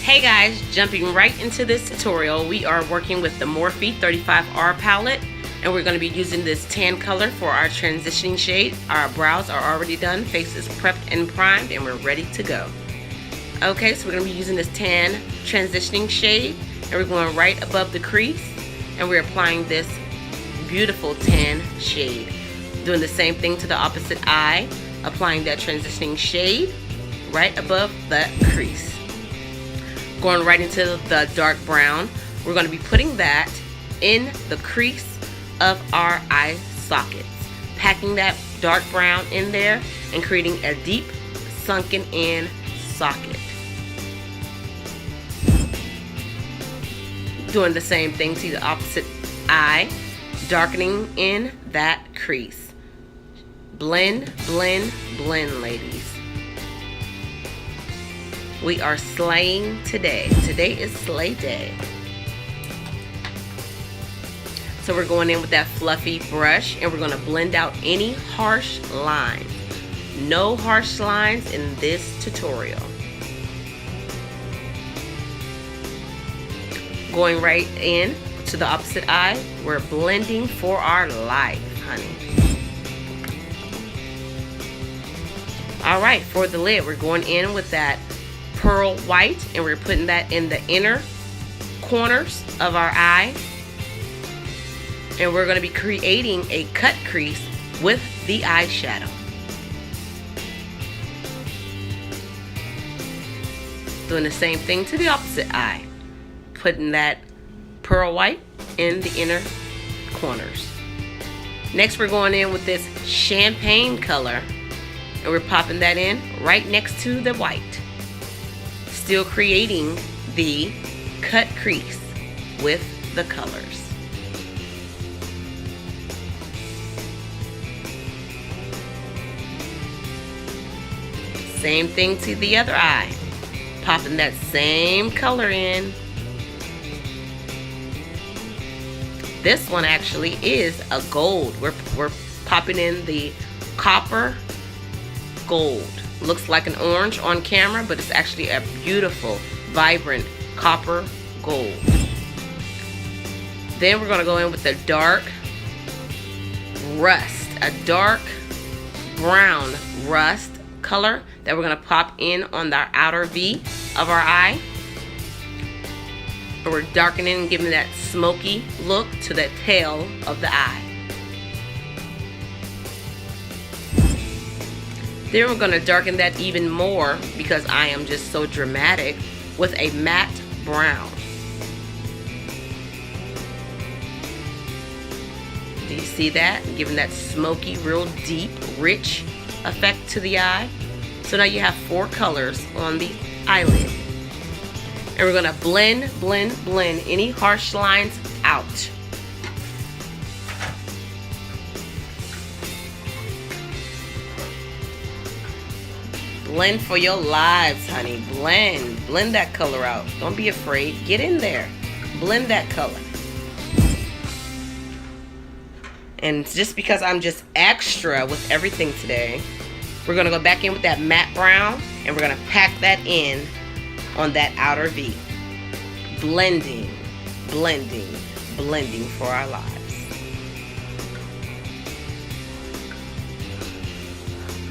Hey guys, jumping right into this tutorial, we are working with the Morphe 35R palette, and we're going to be using this tan color for our transitioning shade. Our brows are already done, face is prepped and primed, and we're ready to go. Okay, so we're going to be using this tan transitioning shade, and we're going right above the crease, and we're applying this beautiful tan shade. Doing the same thing to the opposite eye, applying that transitioning shade right above the crease. Going right into the dark brown, we're going to be putting that in the crease of our eye sockets, packing that dark brown in there and creating a deep sunken in socket. Doing the same thing to the opposite eye, darkening in that crease. Blend, blend, blend, ladies. We are slaying today. Today is slay day. So we're going in with that fluffy brush and we're going to blend out any harsh lines. No harsh lines in this tutorial. Going right in to the opposite eye. We're blending for our life, honey. Alright, for the lid, we're going in with that pearl white and we're putting that in the inner corners of our eye, and we're going to be creating a cut crease with the eyeshadow. Doing the same thing to the opposite eye, putting that pearl white in the inner corners. Next we're going in with this champagne color and we're popping that in right next to the white. Still creating the cut crease with the colors. Same thing to the other eye. Popping that same color in. This one actually is a gold. We're popping in the copper gold. Looks like an orange on camera, but it's actually a beautiful, vibrant copper gold. Then we're going to go in with the dark rust, a dark brown rust color that we're going to pop in on the outer V of our eye. And we're darkening and giving that smoky look to the tail of the eye. Then we're going to darken that even more because I am just so dramatic with a matte brown. Do you see that? Giving that smoky, real deep, rich effect to the eye. So now you have 4 colors on the eyelid. And we're going to blend, blend, blend any harsh lines out. Blend for your lives, honey. Blend. Blend that color out. Don't be afraid. Get in there. Blend that color. And just because I'm just extra with everything today, we're going to go back in with that matte brown and we're going to pack that in on that outer V. Blending, blending, blending for our lives.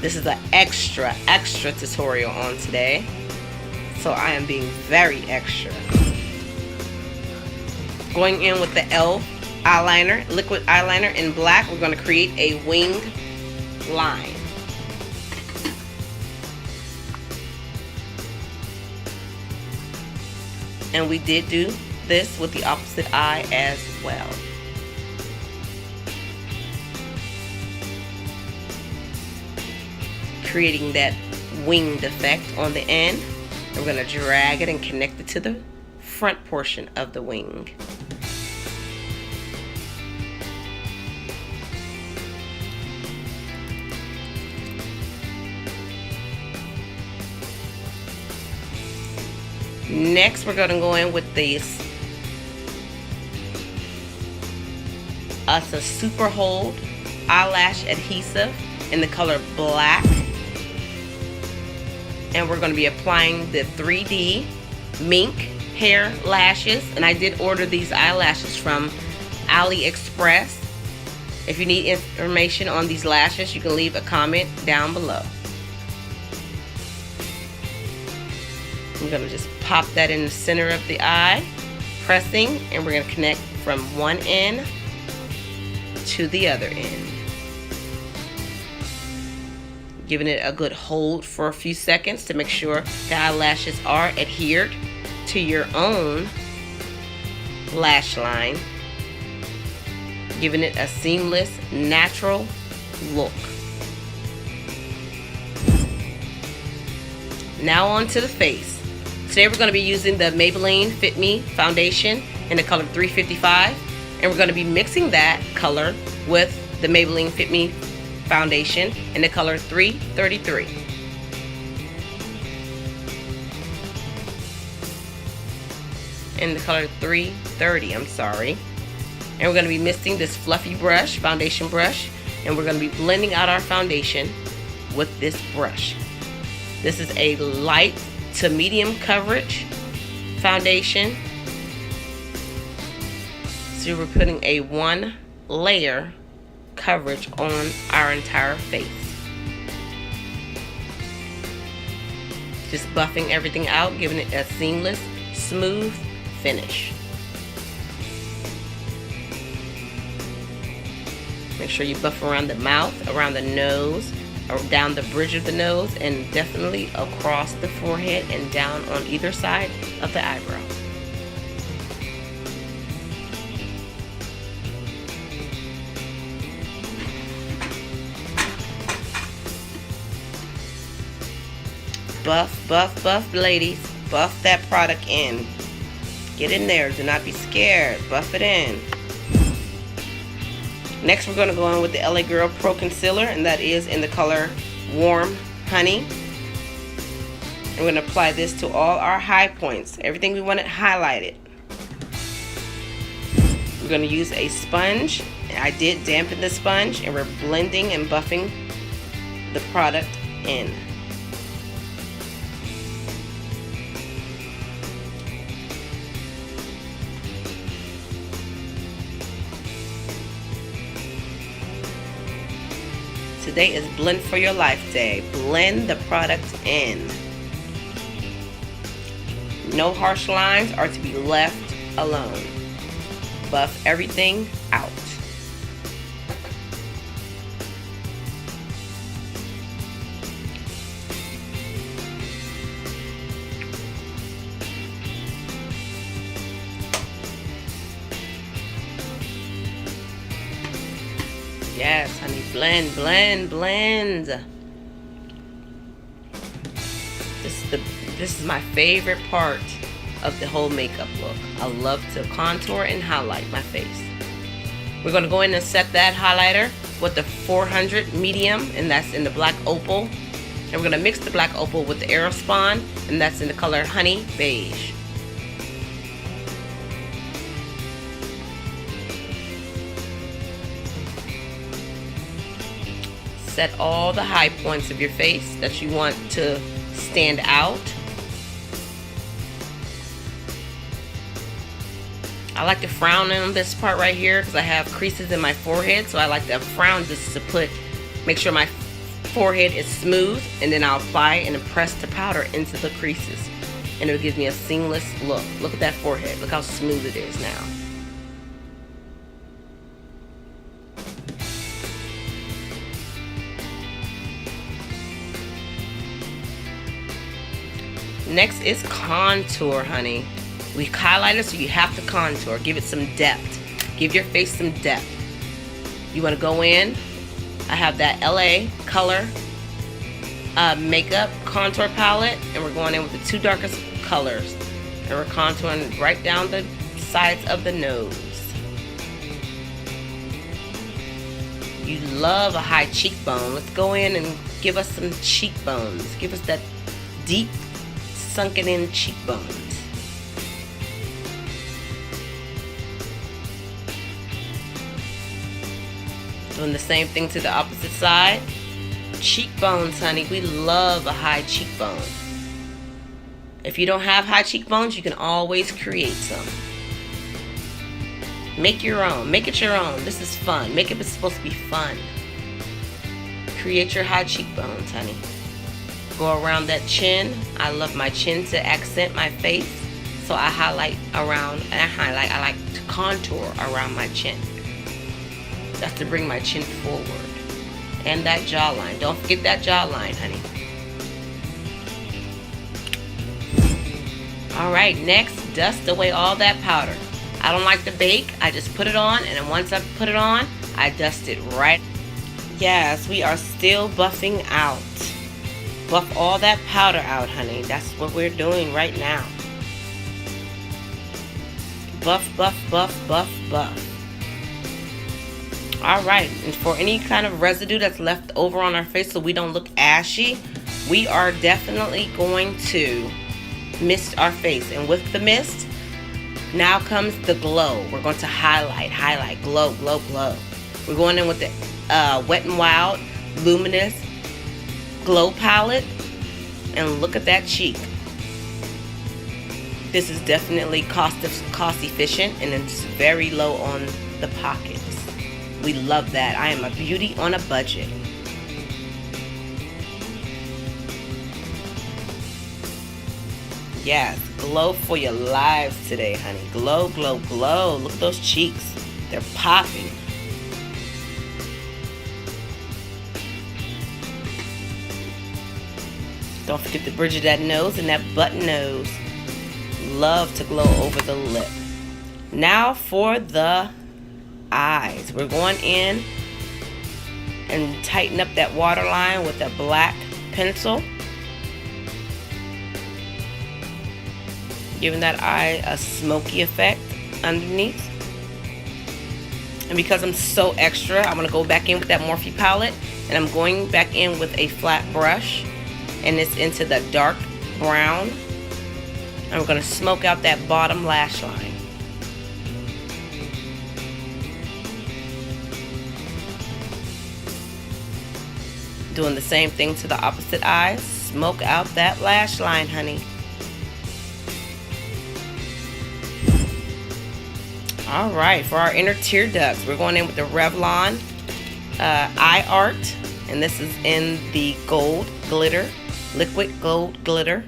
This is an extra tutorial on today. So I am being very extra. Going in with the e.l.f. eyeliner, liquid eyeliner in black, we're going to create a winged line. And we did do this with the opposite eye as well. Creating that winged effect on the end. We're going to drag it and connect it to the front portion of the wing. Next we're going to go in with this a super hold eyelash adhesive in the color black. And we're going to be applying the 3D mink hair lashes, and I did order these eyelashes from AliExpress. If you need information on these lashes, you can leave a comment down below. I'm going to just pop that in the center of the eye, pressing, and we're going to connect from one end to the other end. Giving it a good hold for a few seconds to make sure the eyelashes are adhered to your own lash line. Giving it a seamless, natural look. Now on to the face. Today we're going to be using the Maybelline Fit Me foundation in the color 355, and we're going to be mixing that color with the Maybelline Fit Me foundation in the color 333. In the color 330, I'm sorry. And we're going to be mixing this fluffy brush, foundation brush, and we're going to be blending out our foundation with this brush. This is a light to medium coverage foundation. So we're putting a 1 layer coverage on our entire face. Just buffing everything out, giving it a seamless, smooth finish. Make sure you buff around the mouth, around the nose, or down the bridge of the nose, and definitely across the forehead and down on either side of the eyebrow. Buff, buff, buff, ladies. Buff that product in. Get in there. Do not be scared. Buff it in. Next, we're going to go in with the LA Girl Pro Concealer, and that is in the color Warm Honey. And we're going to apply this to all our high points, everything we want it highlighted. We're going to use a sponge. I did dampen the sponge, and we're blending and buffing the product in. Today is Blend for Your Life Day. Blend the product in. No harsh lines are to be left alone. Buff everything out. Yes, honey, blend, blend, blend. This is my favorite part of the whole makeup look. I love to contour and highlight my face. We're going to go in and set that highlighter with the 400 medium, and that's in the black opal. And we're going to mix the black opal with the Aerospun, and that's in the color Honey Beige. Set all the high points of your face that you want to stand out. I like to frown on this part right here because I have creases in my forehead, so I like to frown just to make sure my forehead is smooth, and then I'll apply and press the powder into the creases, and it'll give me a seamless look. Look at that forehead. Look how smooth it is now. Next is contour, honey. We highlighted, so you have to contour. Give it some depth. Give your face some depth. You want to go in. I have that LA Color makeup contour palette, and we're going in with the 2 darkest colors, and we're contouring right down the sides of the nose. You love a high cheekbone. Let's go in and give us some cheekbones. Give us that deep, sunken in cheekbones. Doing the same thing to the opposite side. Cheekbones, honey. We love a high cheekbone. If you don't have high cheekbones, you can always create some. Make your own. Make it your own. This is fun. Makeup is supposed to be fun. Create your high cheekbones, honey. Go around that chin. I love my chin to accent my face. So I highlight around, I like to contour around my chin. That's to bring my chin forward. And that jawline. Don't forget that jawline, honey. Alright, next, dust away all that powder. I don't like to bake. I just put it on, and then once I put it on, I dust it right. Yes, we are still buffing out. Buff all that powder out, honey. That's what we're doing right now. Buff, buff, buff, buff, buff. Alright, and for any kind of residue that's left over on our face so we don't look ashy, we are definitely going to mist our face. And with the mist, now comes the glow. We're going to highlight, glow, glow, glow. We're going in with the Wet n Wild Luminous Glow Palette. And look at that cheek. This is definitely cost efficient, and it's very low on the pockets. We love that. I am a beauty on a budget. Yes, glow for your lives today, honey. Glow, glow, glow. Look at those cheeks. They're popping. Don't forget the bridge of that nose and that button nose. Love to glow over the lip. Now for the eyes. We're going in and tighten up that waterline with a black pencil. Giving that eye a smoky effect underneath. And because I'm so extra, I'm going to go back in with that Morphe palette. And I'm going back in with a flat brush. And it's into the dark brown. And we're going to smoke out that bottom lash line. Doing the same thing to the opposite eye. Smoke out that lash line, honey. Alright, for our inner tear ducts, we're going in with the Revlon Eye Art. And this is in the gold glitter. Liquid gold glitter.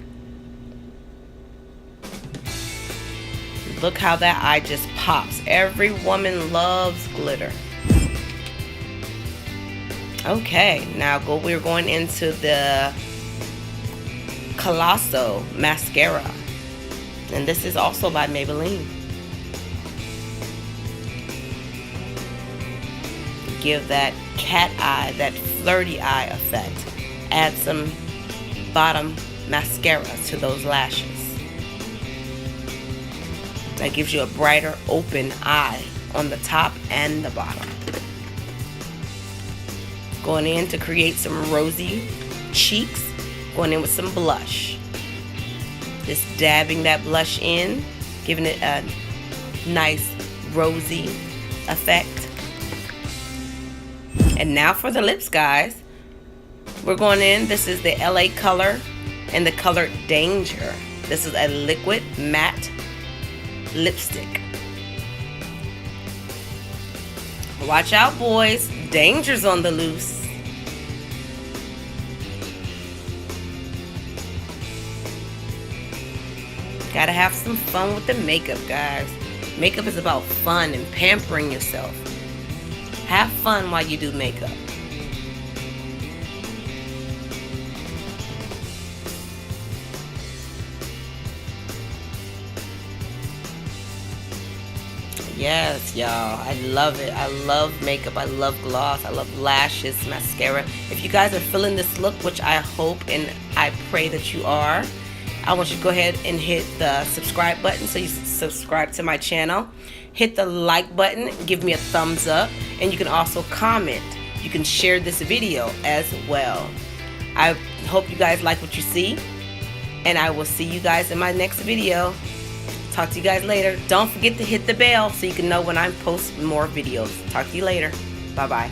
Look how that eye just pops. Every woman loves glitter. Okay, now we're going into the Colosso mascara. And this is also by Maybelline. Give that cat eye, that flirty eye effect. Add some bottom mascara to those lashes. That gives you a brighter open eye on the top and the bottom. Going in to create some rosy cheeks. Going in with some blush. Just dabbing that blush in, giving it a nice rosy effect. And now for the lips, guys. We're going in. This is the LA color and the color Danger. This is a liquid matte lipstick. Watch out, boys. Danger's on the loose. Gotta have some fun with the makeup, guys. Makeup is about fun and pampering yourself. Have fun while you do makeup. Yes, y'all. I love it. I love makeup. I love gloss. I love lashes, mascara. If you guys are feeling this look, which I hope and I pray that you are, I want you to go ahead and hit the subscribe button so you subscribe to my channel. Hit the like button, give me a thumbs up, and you can also comment. You can share this video as well. I hope you guys like what you see, and I will see you guys in my next video. Talk to you guys later. Don't forget to hit the bell so you can know when I post more videos. Talk to you later. Bye-bye.